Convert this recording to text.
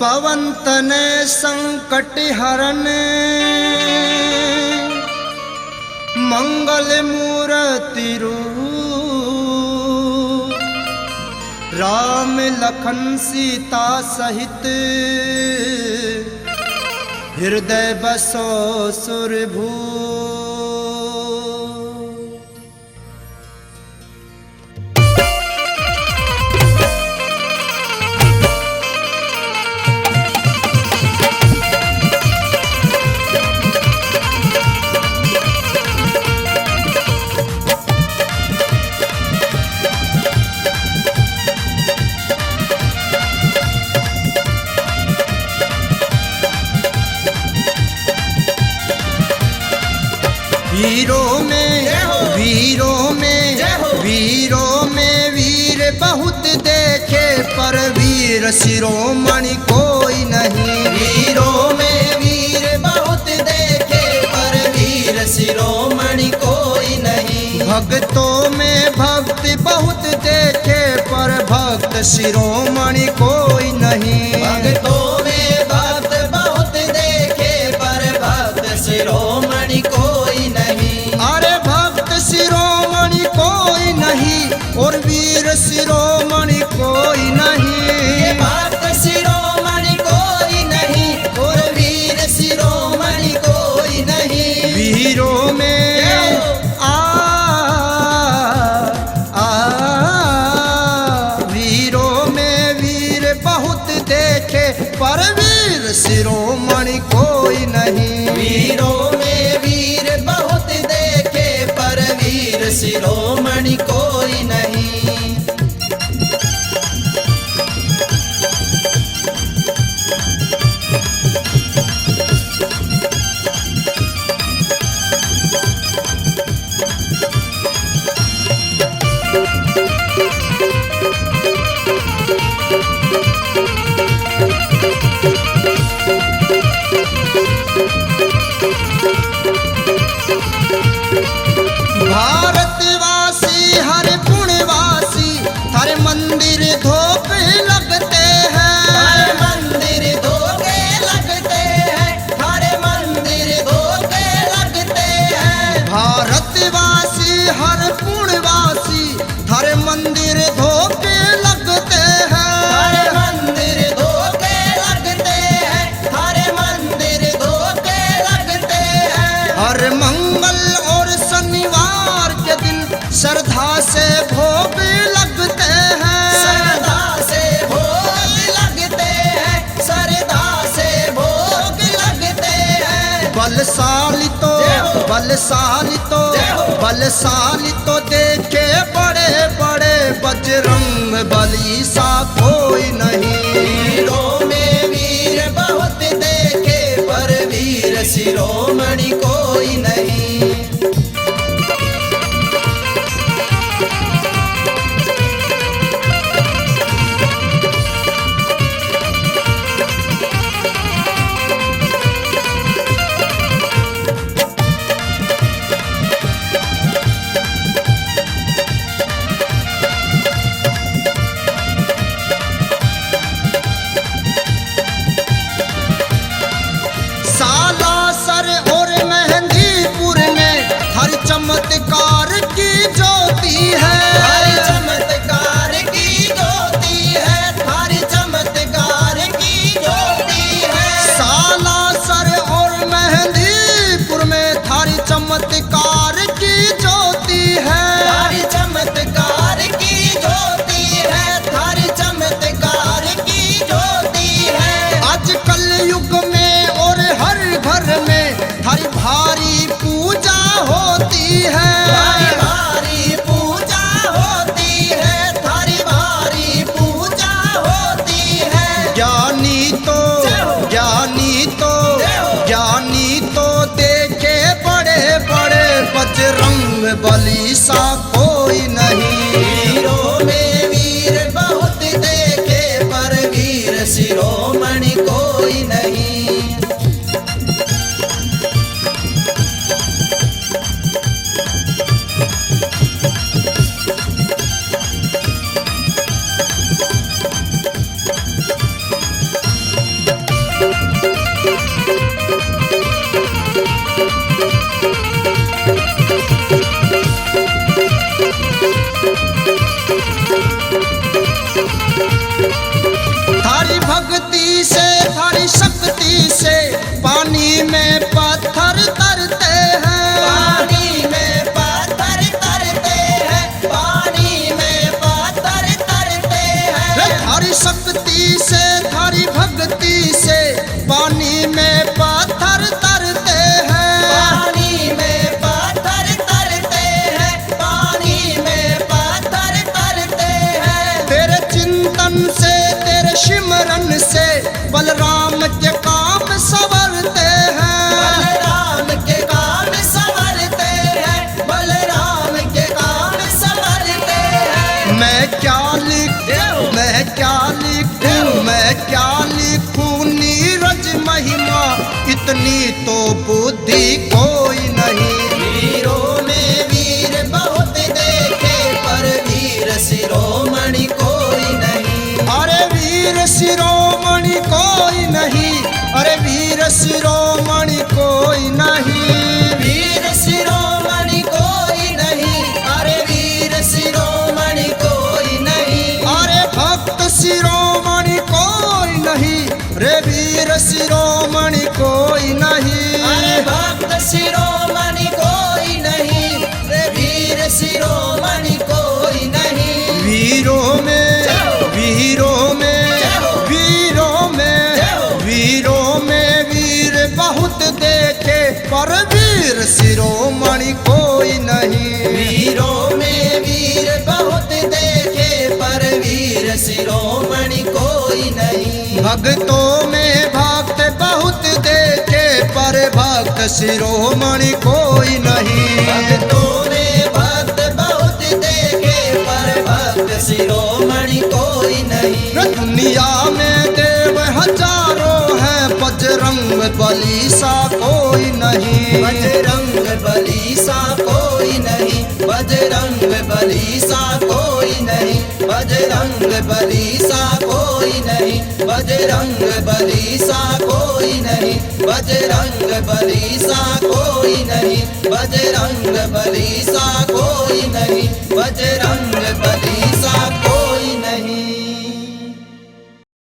पवन तनय संकट हरन मंगल मूर्ति रूप राम लखन सीता सहित हृदय बसो सुरभू। वीरों में वीर बहुत देखे पर वीर शिरोमणि कोई नहीं। वीरों में वीर बहुत देखे पर वीर शिरोमणि कोई नहीं। भक्तों में भक्त बहुत देखे पर भक्त शिरोमणि कोई नहीं। भक्तों में भक्त बहुत देखे पर भक्त शिरोमणि कोई नहीं। अरे भक्त शिरोमणि कोई नहीं और वीर शिरोमणि कोई नहीं। भक्त शिरोमणि कोई नहीं और वीर शिरोमणि कोई नहीं। वीरों में वीरों में वीर बहुत देखे पर वीर शिरोमणि कोई नहीं। वीरों में वीर बहुत देखे पर वीर शिरोमणि कोई नहीं। भारतवासी हर पुण्यवासी हर मंदिर धोप लगते हैं। हर मंदिर धोखे लगते हैं। हर मंदिर धोखे लगते हैं। भारतवासी हर पुण्यवासी हर मंदिर धोप लगते हैं। हर मंदिर धोखे लगते हैं। हर मंदिर धोखे लगते हैं। हर मंगल और शनिवार के दिन श्रद्धा से भोग लगते हैं। श्रद्धा से भोग लगते हैं। श्रद्धा से भोग लगते हैं। बलशाली तो देखे बड़े बड़े बजरंग बली सा कोई नहीं। वीरों में वीर बहुत देखे पर वीर शिरोमणि कोई नहीं। सालासर और मेहंदीपुर में हर चमत्कार की ज्योति है। हर चमत्कार की ज्योति है। हर चमत्कार की ज्योति है। सालासर और मेहंदीपुर में हर चमत्कार की ज्योति है। हर चमत्कार की ज्योति है। हर चमत्कार की ज्योति है। आजकल युग में और हर घर में हर भारी पूजा होती है। भारी पूजा होती है। थारी भारी पूजा होती है। ज्ञानी तो देखे बड़े बड़े बजरंग बली सा कोई नहीं। वीरों में वीर बहुत देखे पर वीर शिरोमणि कोई नहीं। पर वीर शिरोमणि कोई नहीं। वीरों में वीर बहुत देखे पर वीर शिरोमणि कोई नहीं। भक्तों में भक्त बहुत देखे पर भक्त शिरोमणि कोई नहीं। भक्तों में भक्त बहुत देखे पर भक्त शिरोमणि कोई नहीं। दुनिया में देव हजारों हैं बजरंग बली सा कोई नहीं। बजरंग बली सा कोई नहीं। बजरंग बली सा कोई नहीं। बजरंग बली सा कोई नहीं। बजरंग बली सा कोई नहीं। बजरंग बली सा कोई नहीं। बजरंग बली सा कोई नहीं। बजरंग बली सा